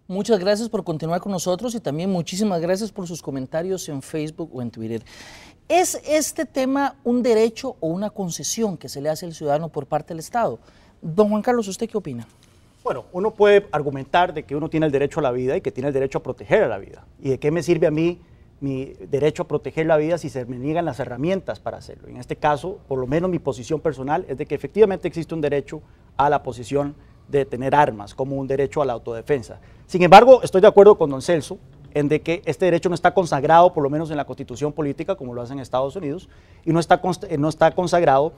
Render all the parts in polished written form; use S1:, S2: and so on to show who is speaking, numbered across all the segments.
S1: Muchas gracias por continuar con nosotros y también muchísimas gracias por sus comentarios en Facebook o en Twitter. ¿Es este tema un derecho o una concesión que se le hace al ciudadano por parte del Estado? Don Juan Carlos, ¿usted qué opina?
S2: Bueno, uno puede argumentar de que uno tiene el derecho a la vida y que tiene el derecho a proteger a la vida. ¿Y de qué me sirve a mí mi derecho a proteger la vida si se me niegan las herramientas para hacerlo? En este caso, por lo menos mi posición personal es de que efectivamente existe un derecho a la posesión de tener armas como un derecho a la autodefensa. Sin embargo, estoy de acuerdo con don Celso en de que este derecho no está consagrado, por lo menos en la Constitución política, como lo hace en Estados Unidos, y no está consagrado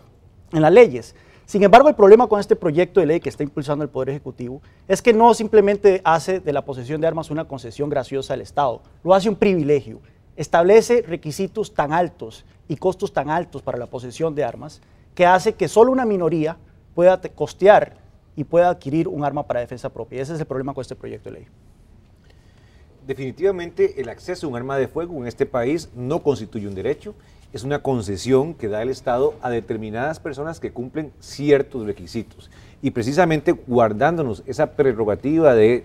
S2: en las leyes. Sin embargo, el problema con este proyecto de ley que está impulsando el Poder Ejecutivo es que no simplemente hace de la posesión de armas una concesión graciosa al Estado, lo hace un privilegio, establece requisitos tan altos y costos tan altos para la posesión de armas que hace que solo una minoría pueda costear y pueda adquirir un arma para defensa propia. Ese es el problema con este proyecto de ley.
S3: Definitivamente el acceso a un arma de fuego en este país no constituye un derecho, es una concesión que da el Estado a determinadas personas que cumplen ciertos requisitos. Y precisamente guardándonos esa prerrogativa de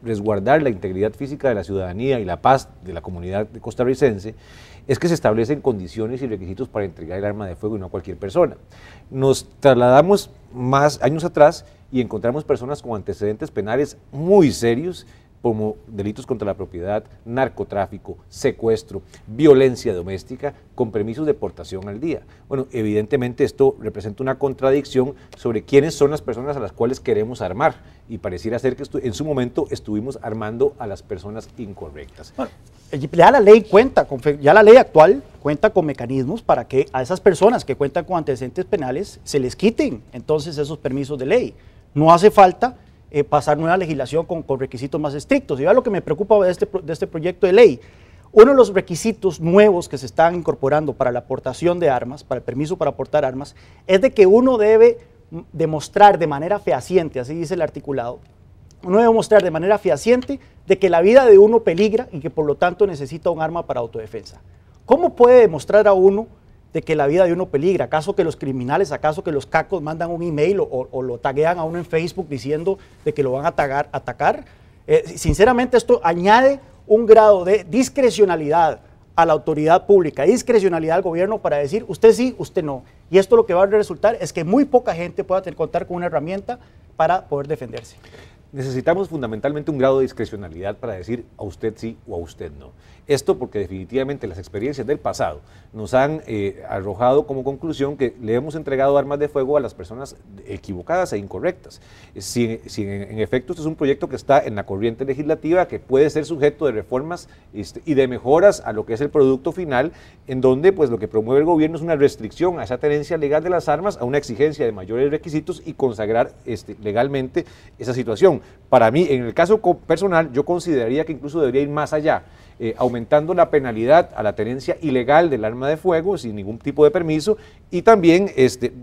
S3: resguardar la integridad física de la ciudadanía y la paz de la comunidad costarricense, es que se establecen condiciones y requisitos para entregar el arma de fuego y no a cualquier persona. Nos trasladamos más años atrás y encontramos personas con antecedentes penales muy serios, como delitos contra la propiedad, narcotráfico, secuestro, violencia doméstica, con permisos de portación al día. Bueno, evidentemente esto representa una contradicción sobre quiénes son las personas a las cuales queremos armar, y pareciera ser que en su momento estuvimos armando a las personas incorrectas.
S2: Bueno, ya la ley ya la ley actual cuenta con mecanismos para que a esas personas que cuentan con antecedentes penales se les quiten entonces esos permisos de ley. No hace falta pasar nueva legislación con requisitos más estrictos. Y vea lo que me preocupa de este proyecto de ley. Uno de los requisitos nuevos que se están incorporando para la aportación de armas, para el permiso para aportar armas, es de que uno debe demostrar de manera fehaciente, así dice el articulado, uno debe mostrar de manera fehaciente de que la vida de uno peligra y que por lo tanto necesita un arma para autodefensa. ¿Cómo puede demostrar a uno de que la vida de uno peligra? ¿Acaso que los criminales, acaso que los cacos mandan un email o lo taguean a uno en Facebook diciendo de que lo van a atacar? Sinceramente esto añade un grado de discrecionalidad a la autoridad pública, discrecionalidad al gobierno para decir usted sí, usted no. Y esto lo que va a resultar es que muy poca gente pueda contar con una herramienta para poder defenderse.
S3: Necesitamos fundamentalmente un grado de discrecionalidad para decir a usted sí o a usted no. Esto porque definitivamente las experiencias del pasado nos han arrojado como conclusión que le hemos entregado armas de fuego a las personas equivocadas e incorrectas. Si en efecto este es un proyecto que está en la corriente legislativa, que puede ser sujeto de reformas y de mejoras a lo que es el producto final, en donde pues lo que promueve el gobierno es una restricción a esa tenencia legal de las armas, a una exigencia de mayores requisitos y consagrar legalmente esa situación. Para mí, en el caso personal, yo consideraría que incluso debería ir más allá, aumentando la penalidad a la tenencia ilegal del arma de fuego sin ningún tipo de permiso y también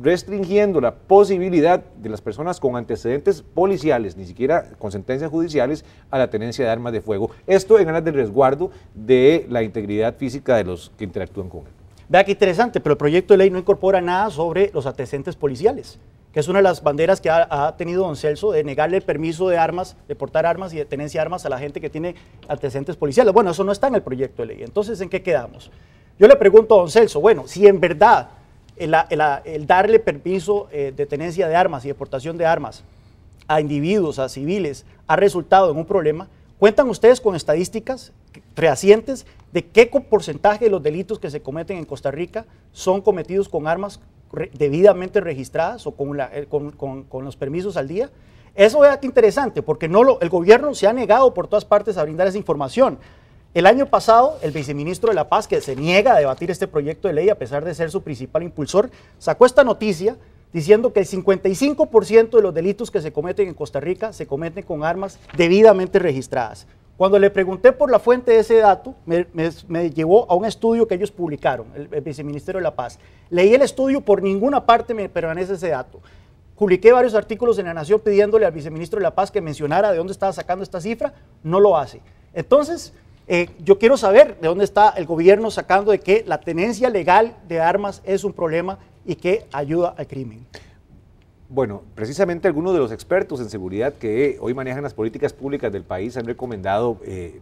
S3: restringiendo la posibilidad de las personas con antecedentes policiales, ni siquiera con sentencias judiciales, a la tenencia de armas de fuego. Esto en aras del resguardo de la integridad física de los que interactúan con él.
S2: Vea qué interesante, pero el proyecto de ley no incorpora nada sobre los antecedentes policiales, que es una de las banderas que ha tenido don Celso, de negarle el permiso de armas, de portar armas y de tenencia de armas a la gente que tiene antecedentes policiales. Bueno, eso no está en el proyecto de ley. Entonces, ¿en qué quedamos? Yo le pregunto a don Celso, bueno, si en verdad el darle permiso de tenencia de armas y de portación de armas a individuos, a civiles, ha resultado en un problema, ¿cuentan ustedes con estadísticas fehacientes de qué porcentaje de los delitos que se cometen en Costa Rica son cometidos con armas debidamente registradas o con los permisos al día? Eso es interesante, porque el gobierno se ha negado por todas partes a brindar esa información. El año pasado, el viceministro de la Paz, que se niega a debatir este proyecto de ley a pesar de ser su principal impulsor, sacó esta noticia diciendo que el 55% de los delitos que se cometen en Costa Rica se cometen con armas debidamente registradas. Cuando le pregunté por la fuente de ese dato, me llevó a un estudio que ellos publicaron, el viceministerio de la Paz. Leí el estudio, por ninguna parte me permanece ese dato. Publiqué varios artículos en La Nación pidiéndole al viceministro de la Paz que mencionara de dónde estaba sacando esta cifra, no lo hace. Entonces, yo quiero saber de dónde está el gobierno sacando de que la tenencia legal de armas es un problema y que ayuda al crimen.
S3: Bueno, precisamente algunos de los expertos en seguridad que hoy manejan las políticas públicas del país han recomendado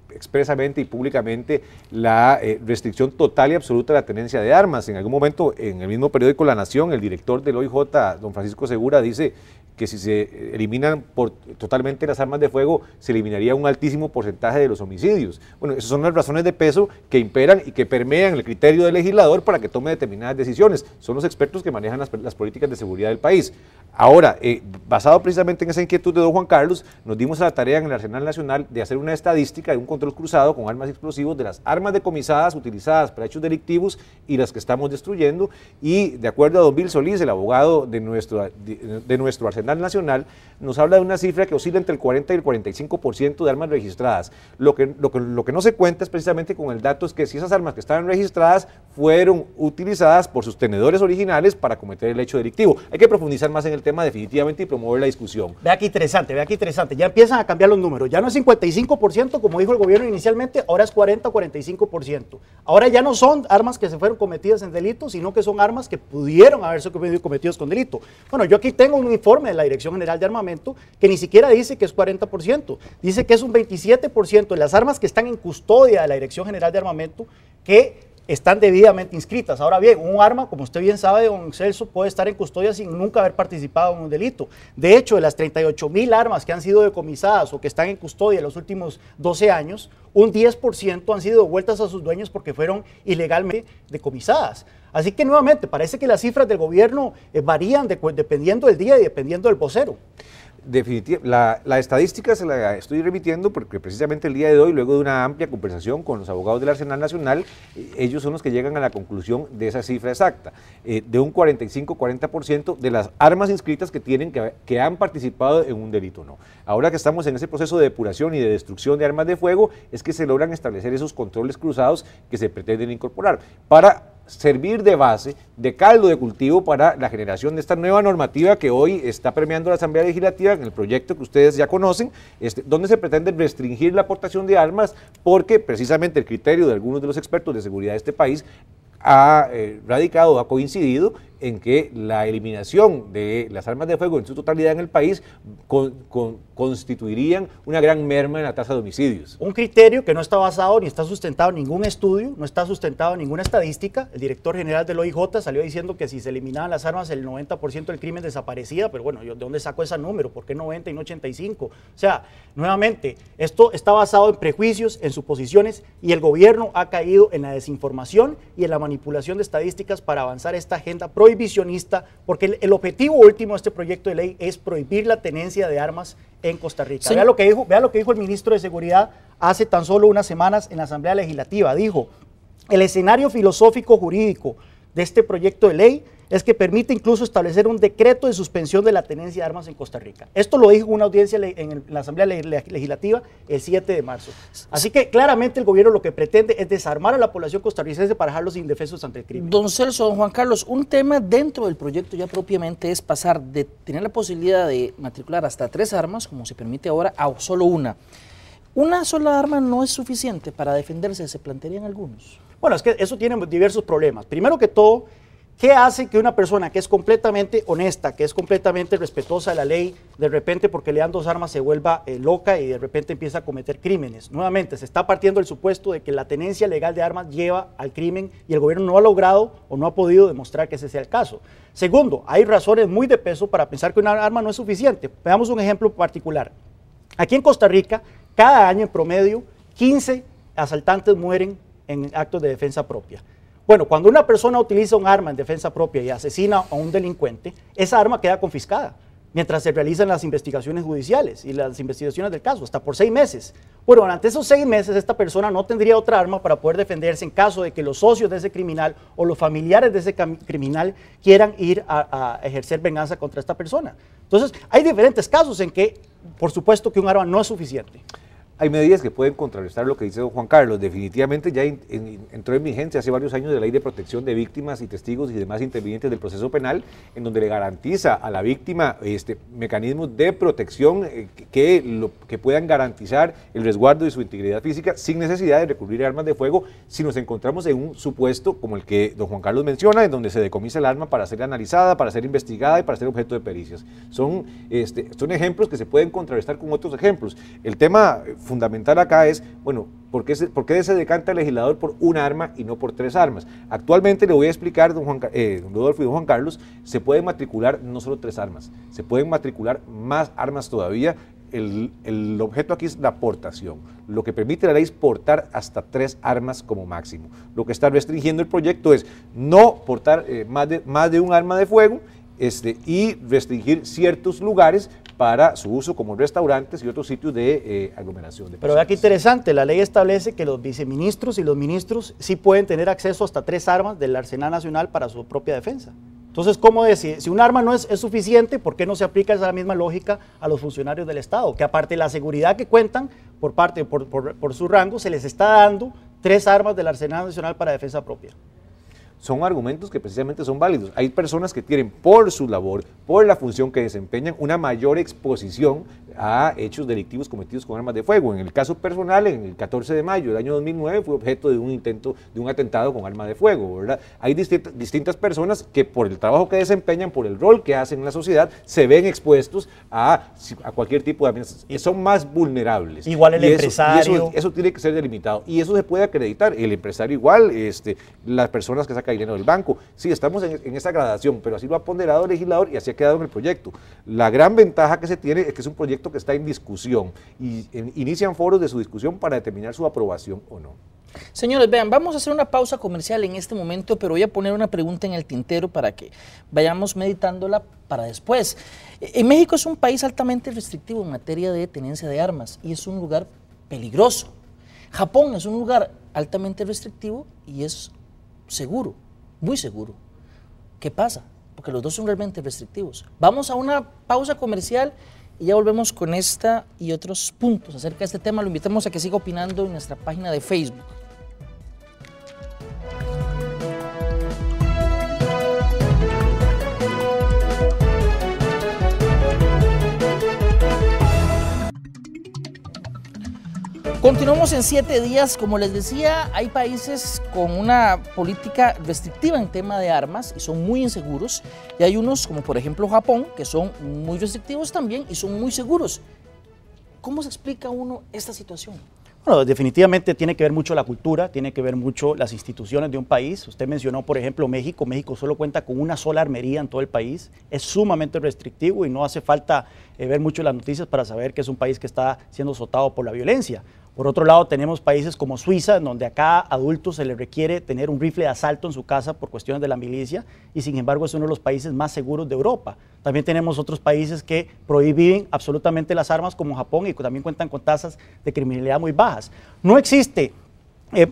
S3: expresamente y públicamente la restricción total y absoluta de la tenencia de armas. En algún momento, en el mismo periódico La Nación, el director del OIJ, don Francisco Segura, dice que si se eliminan totalmente las armas de fuego, se eliminaría un altísimo porcentaje de los homicidios. Bueno, esas son las razones de peso que imperan y que permean el criterio del legislador para que tome determinadas decisiones. Son los expertos que manejan las políticas de seguridad del país. Ahora, basado precisamente en esa inquietud de don Juan Carlos, nos dimos a la tarea en el Arsenal Nacional de hacer una estadística de un control cruzado con armas explosivos de las armas decomisadas utilizadas para hechos delictivos y las que estamos destruyendo, y de acuerdo a don Bill Solís, el abogado de nuestro Arsenal Nacional, nos habla de una cifra que oscila entre el 40 y el 45% de armas registradas. Lo que no se cuenta es precisamente con el dato es que si esas armas que estaban registradas fueron utilizadas por sus tenedores originales para cometer el hecho delictivo. Hay que profundizar más en el tema definitivamente y promover la discusión.
S2: Vea qué interesante, ya empiezan a cambiar los números, ya no es 55% como dijo el gobierno inicialmente, ahora es 40 o 45%. Ahora ya no son armas que se fueron cometidas en delito, sino que son armas que pudieron haberse cometidos con delito. Bueno, yo aquí tengo un informe de la Dirección General de Armamento que ni siquiera dice que es 40%, dice que es un 27% de las armas que están en custodia de la Dirección General de Armamento que están debidamente inscritas. Ahora bien, un arma, como usted bien sabe, don Celso, puede estar en custodia sin nunca haber participado en un delito. De hecho, de las 38,000 armas que han sido decomisadas o que están en custodia en los últimos 12 años, un 10% han sido devueltas a sus dueños porque fueron ilegalmente decomisadas. Así que nuevamente, parece que las cifras del gobierno varían dependiendo del día y dependiendo del vocero.
S3: Definitivamente, la estadística se la estoy remitiendo porque precisamente el día de hoy, luego de una amplia conversación con los abogados del Arsenal Nacional, ellos son los que llegan a la conclusión de esa cifra exacta, de un 45-40% de las armas inscritas que han participado en un delito, no. Ahora que estamos en ese proceso de depuración y de destrucción de armas de fuego, es que se logran establecer esos controles cruzados que se pretenden incorporar para servir de base, de caldo de cultivo para la generación de esta nueva normativa que hoy está permeando la Asamblea Legislativa en el proyecto que ustedes ya conocen, donde se pretende restringir la aportación de armas porque precisamente el criterio de algunos de los expertos de seguridad de este país ha radicado, ha coincidido en que la eliminación de las armas de fuego en su totalidad en el país constituirían una gran merma en la tasa de homicidios. Un criterio que no está basado ni está sustentado en ningún estudio, no está sustentado en ninguna estadística. El director general del OIJ salió diciendo que si se eliminaban las armas el 90% del crimen desaparecía, pero bueno, ¿yo de dónde saco ese número? ¿Por qué 90 y no 85? O sea, nuevamente, esto está basado en prejuicios, en suposiciones, y el gobierno ha caído en la desinformación y en la manipulación de estadísticas para avanzar esta agenda prohibicionista, porque el objetivo último de este proyecto de ley es prohibir la tenencia de armas en Costa Rica. Sí. Vea lo que dijo el ministro de Seguridad hace tan solo unas semanas en la Asamblea Legislativa. Dijo, el escenario filosófico jurídico de este proyecto de ley es que permite incluso establecer un decreto de suspensión de la tenencia de armas en Costa Rica. Esto lo dijo en una audiencia en la Asamblea Legislativa el 7 de marzo. Así que claramente el gobierno lo que pretende es desarmar a la población costarricense para dejarlos indefensos ante el crimen. Don Celso, don Juan Carlos, un tema dentro del proyecto ya propiamente es pasar de tener la posibilidad de matricular hasta 3 armas, como se permite ahora, a solo una. ¿Una sola arma no es suficiente para defenderse? Se plantearían algunos. Bueno, es que eso tiene diversos problemas. Primero que todo, ¿qué hace que una persona que es completamente honesta, que es completamente respetuosa de la ley, de repente porque le dan 2 armas se vuelva loca y de repente empieza a cometer crímenes? Nuevamente, se está partiendo del supuesto de que la tenencia legal de armas lleva al crimen y el gobierno no ha logrado o no ha podido demostrar que ese sea el caso. Segundo, hay razones muy de peso para pensar que una arma no es suficiente. Veamos un ejemplo particular. Aquí en Costa Rica, cada año en promedio, 15 asaltantes mueren en actos de defensa propia. Bueno, cuando una persona utiliza un arma en defensa propia y asesina a un delincuente, esa arma queda confiscada mientras se realizan las investigaciones judiciales y las investigaciones del caso, hasta por 6 meses. Bueno, durante esos 6 meses esta persona no tendría otra arma para poder defenderse en caso de que los socios de ese criminal o los familiares de ese criminal quieran ir a ejercer venganza contra esta persona. Entonces, hay diferentes casos en que, por supuesto, que un arma no es suficiente. Hay medidas que pueden contrarrestar lo que dice don Juan Carlos. Definitivamente ya entró en vigencia hace varios años la Ley de Protección de Víctimas y Testigos y demás intervinientes del proceso penal, en donde le garantiza a la víctima mecanismos de protección que puedan garantizar el resguardo de su integridad física sin necesidad de recurrir a armas de fuego si nos encontramos en un supuesto como el que don Juan Carlos menciona, en donde se decomisa el arma para ser analizada, para ser investigada y para ser objeto de pericias. Son ejemplos que se pueden contrarrestar con otros ejemplos. El tema fundamental acá es, bueno, ¿por qué se decanta el legislador por una arma y no por 3 armas? Actualmente le voy a explicar, don Rodolfo y don Juan Carlos, se pueden matricular no solo 3 armas, se pueden matricular más armas todavía. El objeto aquí es la portación. Lo que permite la ley es portar hasta 3 armas como máximo. Lo que está restringiendo el proyecto es no portar más de un arma de fuego y restringir ciertos lugares para su uso como restaurantes y otros sitios de aglomeración de personas.
S2: Pero vea qué interesante, la ley establece que los viceministros y los ministros sí pueden tener acceso hasta 3 armas del Arsenal Nacional para su propia defensa. Entonces, ¿cómo decir? Si un arma no es suficiente, ¿por qué no se aplica esa misma lógica a los funcionarios del Estado? Que aparte de la seguridad que cuentan por su rango, se les está dando 3 armas del Arsenal Nacional para defensa propia.
S3: Son argumentos que precisamente son válidos. Hay personas que tienen por su labor, por la función que desempeñan, una mayor exposición a hechos delictivos cometidos con armas de fuego. En el caso personal, en el 14 de mayo del año 2009 fue objeto de un atentado con arma de fuego, ¿verdad? Hay distintas personas que por el trabajo que desempeñan, por el rol que hacen en la sociedad, se ven expuestos a cualquier tipo de amenazas. Son más vulnerables.
S2: Igual el empresario.
S3: Eso tiene que ser delimitado. Y eso se puede acreditar. El empresario igual, las personas que sacan dinero del banco. Sí, estamos en esa gradación, pero así lo ha ponderado el legislador y así ha quedado en el proyecto. La gran ventaja que se tiene es que es un proyecto que está en discusión y inician foros de su discusión para determinar su aprobación o no.
S1: Señores, vean, vamos a hacer una pausa comercial en este momento, pero voy a poner una pregunta en el tintero para que vayamos meditándola para después. En México es un país altamente restrictivo en materia de tenencia de armas y es un lugar peligroso. Japón es un lugar altamente restrictivo y es seguro, muy seguro. ¿Qué pasa? Porque los dos son realmente restrictivos. Vamos a una pausa comercial y ya volvemos con esta y otros puntos acerca de este tema. Lo invitamos a que siga opinando en nuestra página de Facebook. Continuamos en 7 días. Como les decía, hay países con una política restrictiva en tema de armas y son muy inseguros, y hay unos como por ejemplo Japón que son muy restrictivos también y son muy seguros. ¿Cómo se explica uno esta situación?
S2: Bueno, definitivamente tiene que ver mucho la cultura, tiene que ver mucho las instituciones de un país. Usted mencionó, por ejemplo, México. México solo cuenta con una sola armería en todo el país. Es sumamente restrictivo y no hace falta ver mucho las noticias para saber que es un país que está siendo azotado por la violencia. Por otro lado, tenemos países como Suiza, en donde a cada adulto se le requiere tener un rifle de asalto en su casa por cuestiones de la milicia, y sin embargo es uno de los países más seguros de Europa. También tenemos otros países que prohíben absolutamente las armas, como Japón, y también cuentan con tasas de criminalidad muy bajas. No existe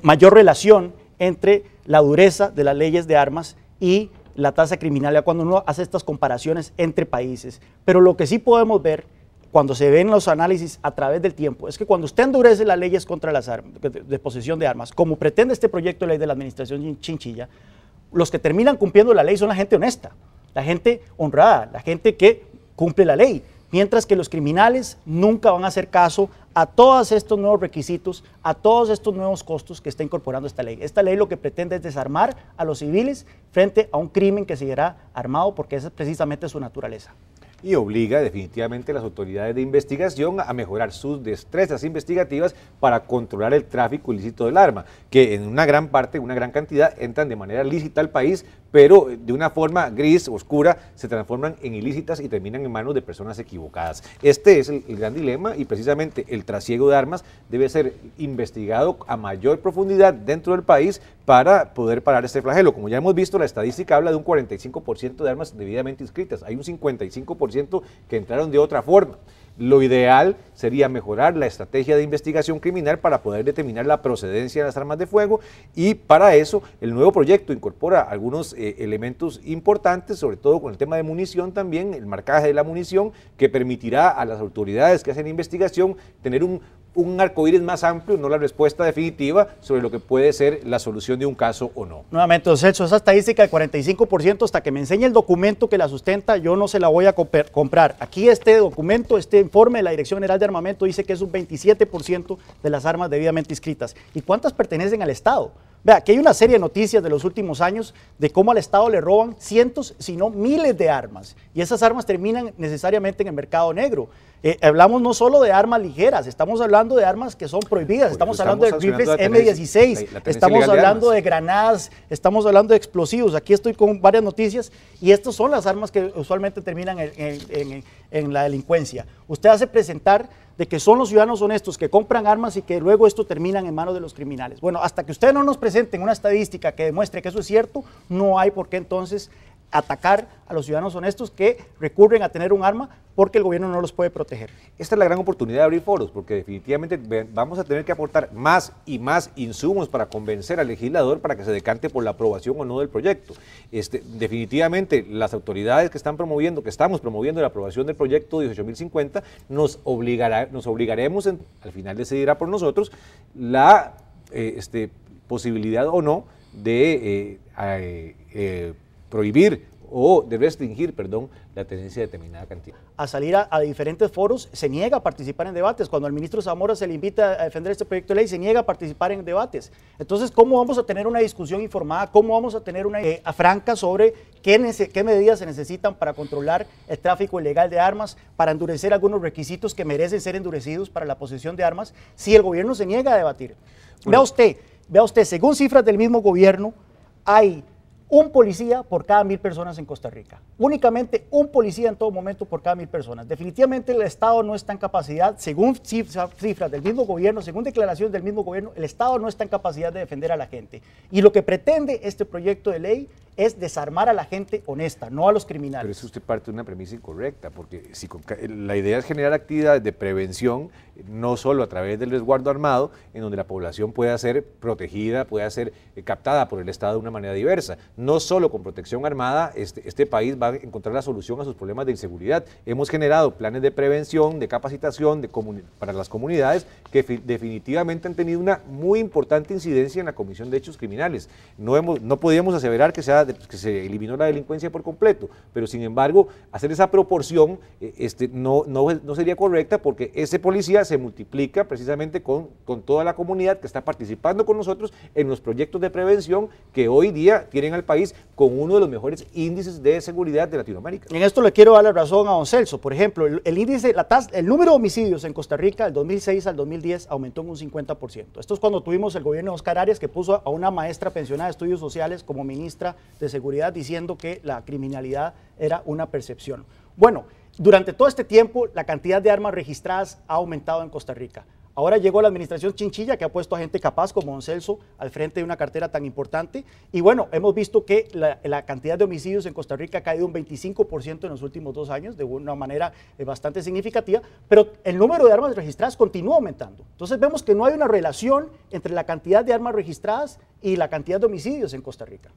S2: mayor relación entre la dureza de las leyes de armas y la tasa de criminalidad cuando uno hace estas comparaciones entre países. Pero lo que sí podemos ver cuando se ven los análisis a través del tiempo, es que cuando usted endurece las leyes contra las armas, de posesión de armas, como pretende este proyecto de ley de la administración Chinchilla, los que terminan cumpliendo la ley son la gente honesta, la gente honrada, la gente que cumple la ley, mientras que los criminales nunca van a hacer caso a todos estos nuevos requisitos, a todos estos nuevos costos que está incorporando esta ley. Esta ley lo que pretende es desarmar a los civiles frente a un crimen que seguirá armado, porque esa es precisamente su naturaleza.
S3: Y obliga definitivamente a las autoridades de investigación a mejorar sus destrezas investigativas para controlar el tráfico ilícito del arma, que en una gran parte, una gran cantidad, entran de manera lícita al país, pero de una forma gris, oscura, se transforman en ilícitas y terminan en manos de personas equivocadas. Este es el gran dilema, y precisamente el trasiego de armas debe ser investigado a mayor profundidad dentro del país para poder parar este flagelo. Como ya hemos visto, la estadística habla de un 45% de armas debidamente inscritas, hay un 55% que entraron de otra forma. Lo ideal sería mejorar la estrategia de investigación criminal para poder determinar la procedencia de las armas de fuego, y para eso el nuevo proyecto incorpora algunos elementos importantes, sobre todo con el tema de munición también, el marcaje de la munición, que permitirá a las autoridades que hacen investigación tener un un arcoíris más amplio, no la respuesta definitiva sobre lo que puede ser la solución de un caso o no.
S2: Nuevamente, don Celso, esa estadística del 45%, hasta que me enseñe el documento que la sustenta, yo no se la voy a comprar. Aquí este documento, este informe de la Dirección General de Armamento dice que es un 27% de las armas debidamente inscritas. ¿Y cuántas pertenecen al Estado? Vea, aquí hay una serie de noticias de los últimos años de cómo al Estado le roban cientos, si no miles de armas. Y esas armas terminan necesariamente en el mercado negro. Hablamos no solo de armas ligeras, estamos hablando de armas que son prohibidas, estamos hablando de rifles M16, estamos hablando de granadas, estamos hablando de explosivos. Aquí estoy con varias noticias y estas son las armas que usualmente terminan en la delincuencia. Usted hace presentar de que son los ciudadanos honestos que compran armas y que luego esto terminan en manos de los criminales. Bueno, hasta que ustedes no nos presenten una estadística que demuestre que eso es cierto, no hay por qué entonces atacar a los ciudadanos honestos que recurren a tener un arma porque el gobierno no los puede proteger.
S3: Esta es la gran oportunidad de abrir foros, porque definitivamente vamos a tener que aportar más y más insumos para convencer al legislador para que se decante por la aprobación o no del proyecto. Definitivamente las autoridades que estamos promoviendo la aprobación del proyecto 18.050 nos obligaremos, al final decidirá por nosotros, la posibilidad o no de prohibir o de restringir, la tenencia de determinada cantidad.
S2: A salir a diferentes foros, se niega a participar en debates. Cuando al ministro Zamora se le invita a defender este proyecto de ley, se niega a participar en debates. Entonces, ¿cómo vamos a tener una discusión informada? ¿Cómo vamos a tener una franca sobre qué medidas se necesitan para controlar el tráfico ilegal de armas, para endurecer algunos requisitos que merecen ser endurecidos para la posesión de armas, si el gobierno se niega a debatir? Bueno. Vea usted, según cifras del mismo gobierno, hay un policía por cada 1000 personas en Costa Rica. Únicamente un policía en todo momento por cada 1000 personas. Definitivamente el Estado no está en capacidad, según cifras del mismo gobierno, según declaraciones del mismo gobierno, el Estado no está en capacidad de defender a la gente. Y lo que pretende este proyecto de ley es desarmar a la gente honesta, no a los criminales.
S3: Pero eso usted parte de una premisa incorrecta, porque si la idea es generar actividades de prevención, no solo a través del resguardo armado, en donde la población pueda ser protegida, pueda ser captada por el Estado de una manera diversa. No solo con protección armada, este país va a encontrar la solución a sus problemas de inseguridad. Hemos generado planes de prevención, de capacitación para las comunidades que definitivamente han tenido una muy importante incidencia en la comisión de hechos criminales. No podíamos aseverar que se eliminó la delincuencia por completo, pero sin embargo, hacer esa proporción no sería correcta, porque ese policía se multiplica precisamente con toda la comunidad que está participando con nosotros en los proyectos de prevención que hoy día tienen al país con uno de los mejores índices de seguridad de Latinoamérica.
S2: En esto le quiero dar la razón a don Celso. Por ejemplo, el número de homicidios en Costa Rica del 2006 al 2010 aumentó en un 50%. Esto es cuando tuvimos el gobierno de Oscar Arias, que puso a una maestra pensionada de estudios sociales como ministra de Seguridad, diciendo que la criminalidad era una percepción. Bueno, durante todo este tiempo la cantidad de armas registradas ha aumentado en Costa Rica. Ahora llegó la administración Chinchilla, que ha puesto a gente capaz como don Celso al frente de una cartera tan importante. Y bueno, hemos visto que la cantidad de homicidios en Costa Rica ha caído un 25% en los últimos 2 años, de una manera bastante significativa, pero el número de armas registradas continúa aumentando. Entonces vemos que no hay una relación entre la cantidad de armas registradas y la cantidad de homicidios en Costa Rica.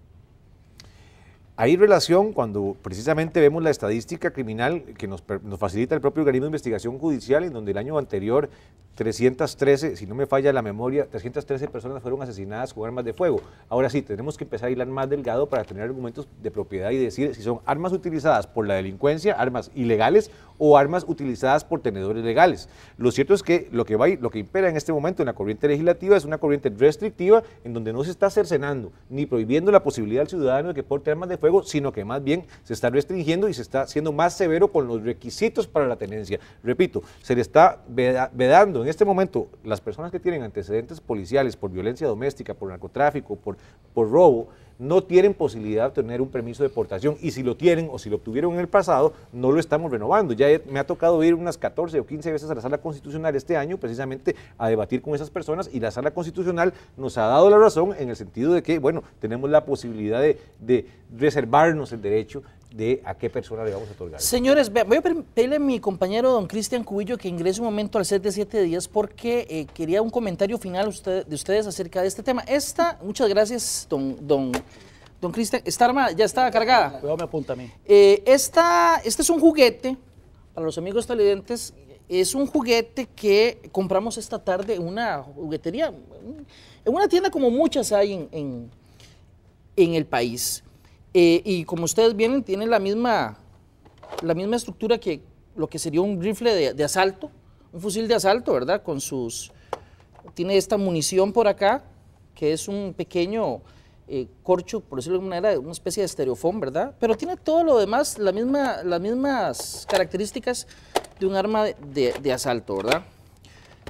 S3: Hay relación cuando precisamente vemos la estadística criminal que nos facilita el propio organismo de investigación judicial, en donde el año anterior 313, si no me falla la memoria, 313 personas fueron asesinadas con armas de fuego. Ahora sí, tenemos que empezar a hilar más delgado para tener argumentos de propiedad y decir si son armas utilizadas por la delincuencia, armas ilegales o armas utilizadas por tenedores legales. Lo cierto es que lo que impera en este momento en la corriente legislativa es una corriente restrictiva, en donde no se está cercenando ni prohibiendo la posibilidad al ciudadano de que porte armas de fuego, sino que más bien se está restringiendo y se está siendo más severo con los requisitos para la tenencia. Repito, se le está vedando en este momento las personas que tienen antecedentes policiales por violencia doméstica, por narcotráfico, por robo, no tienen posibilidad de obtener un permiso de deportación, y si lo tienen o si lo obtuvieron en el pasado, no lo estamos renovando. Ya me ha tocado ir unas 14 o 15 veces a la Sala Constitucional este año precisamente a debatir con esas personas, y la Sala Constitucional nos ha dado la razón en el sentido de que, bueno, tenemos la posibilidad de reservarnos el derecho de a qué persona le vamos a otorgar.
S1: Señores, voy a pedirle a mi compañero don Cristian Cubillo que ingrese un momento al set de 7 días, porque quería un comentario final de ustedes acerca de este tema. Muchas gracias, don Cristian. ¿Esta arma ya está cargada?
S2: Cuidado, me apunta a mí.
S1: Este es un juguete para los amigos televidentes es un juguete que compramos esta tarde en una juguetería, en una tienda como muchas hay en el país. Y como ustedes vienen, tiene la misma estructura que lo que sería un rifle de asalto, un fusil de asalto, ¿verdad? Tiene esta munición por acá, que es un pequeño corcho, por decirlo de alguna manera, una especie de estereofón, ¿verdad? Pero tiene todo lo demás, las mismas características de un arma de asalto, ¿verdad?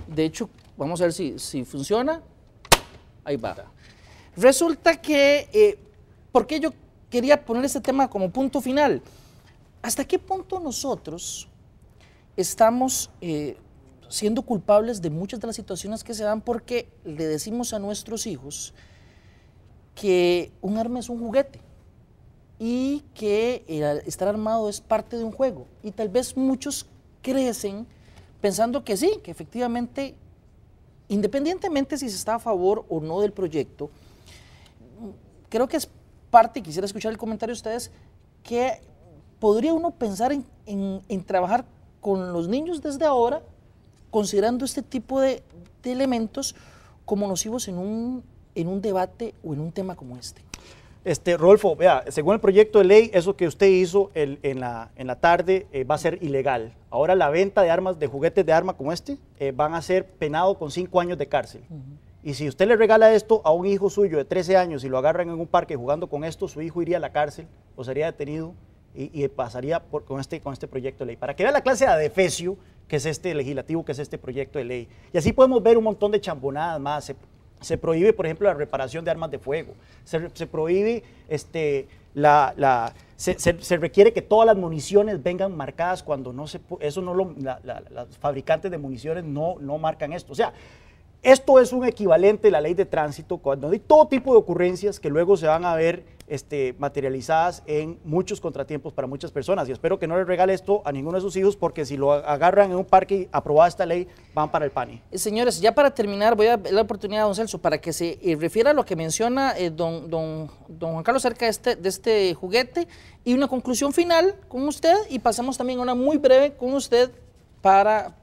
S1: De hecho, vamos a ver si funciona. Ahí va. Resulta que, ¿por qué yo quería poner este tema como punto final? ¿Hasta qué punto nosotros estamos siendo culpables de muchas de las situaciones que se dan porque le decimos a nuestros hijos que un arma es un juguete y que estar armado es parte de un juego? Y tal vez muchos crecen pensando que sí, que efectivamente, independientemente si se está a favor o no del proyecto, creo que es parte, quisiera escuchar el comentario de ustedes, que podría uno pensar en trabajar con los niños desde ahora, considerando este tipo de elementos como nocivos en un debate o en un tema como este.
S2: Rodolfo, vea, según el proyecto de ley, eso que usted hizo en la tarde va a ser ilegal. Ahora la venta de armas, de juguetes de arma como van a ser penados con 5 años de cárcel. Y si usted le regala esto a un hijo suyo de 13 años y lo agarran en un parque jugando con esto, su hijo iría a la cárcel o sería detenido y pasaría con este proyecto de ley. Para que vea la clase de adefesio que es este legislativo, que es este proyecto de ley. Y así podemos ver un montón de chambonadas más. Se prohíbe, por ejemplo, la reparación de armas de fuego. Se prohíbe, se requiere que todas las municiones vengan marcadas cuando no se... Eso no los fabricantes de municiones no marcan esto. O sea, esto es un equivalente a la ley de tránsito, cuando hay todo tipo de ocurrencias que luego se van a ver materializadas en muchos contratiempos para muchas personas. Y espero que no les regale esto a ninguno de sus hijos, porque si lo agarran en un parque y aprobada esta ley, van para el PANI.
S1: Señores, ya para terminar, voy a dar la oportunidad a don Celso para que se refiera a lo que menciona don Juan Carlos acerca de este juguete y una conclusión final con usted, y pasamos también a una muy breve con usted para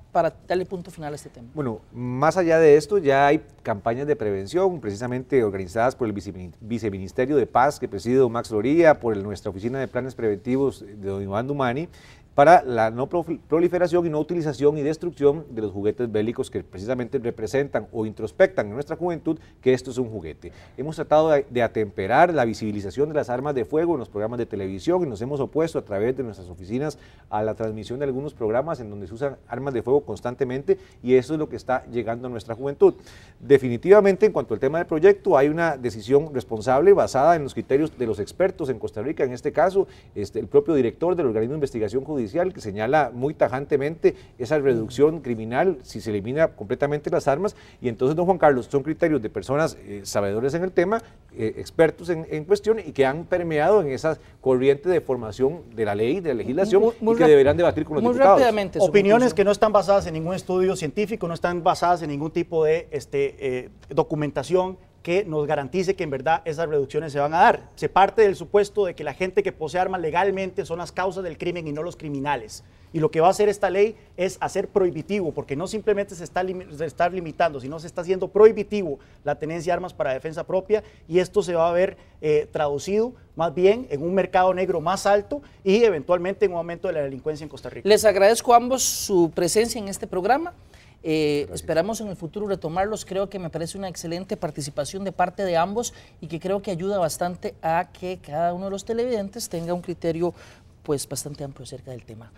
S1: darle punto final a este tema.
S3: Bueno, más allá de esto, ya hay campañas de prevención precisamente organizadas por el Viceministerio de Paz que preside don Max Loría, por nuestra Oficina de Planes Preventivos de don Iván Dumani, para la no proliferación y no utilización y destrucción de los juguetes bélicos que precisamente representan o introspectan en nuestra juventud que esto es un juguete. Hemos tratado de atemperar la visibilización de las armas de fuego en los programas de televisión y nos hemos opuesto a través de nuestras oficinas a la transmisión de algunos programas en donde se usan armas de fuego constantemente, y eso es lo que está llegando a nuestra juventud. Definitivamente, en cuanto al tema del proyecto, hay una decisión responsable basada en los criterios de los expertos en Costa Rica, en este caso, el propio director del organismo de investigación judicial, que señala muy tajantemente esa reducción criminal si se elimina completamente las armas. Y entonces, don Juan Carlos, son criterios de personas sabedores en el tema, expertos en cuestión, y que han permeado en esa corriente de formación de la ley, de la legislación, y que deberán debatir con los diputados.
S1: Rápidamente,
S2: opiniones que no están basadas en ningún estudio científico, no están basadas en ningún tipo de documentación que nos garantice que en verdad esas reducciones se van a dar. Se parte del supuesto de que la gente que posee armas legalmente son las causas del crimen y no los criminales. Y lo que va a hacer esta ley es hacer prohibitivo, porque no simplemente se está limitando, sino se está haciendo prohibitivo la tenencia de armas para defensa propia, y esto se va a ver traducido más bien en un mercado negro más alto y eventualmente en un aumento de la delincuencia en Costa Rica.
S1: Les agradezco a ambos su presencia en este programa. Esperamos en el futuro retomarlos. Creo que me parece una excelente participación de parte de ambos y que creo que ayuda bastante a que cada uno de los televidentes tenga un criterio pues bastante amplio acerca del tema.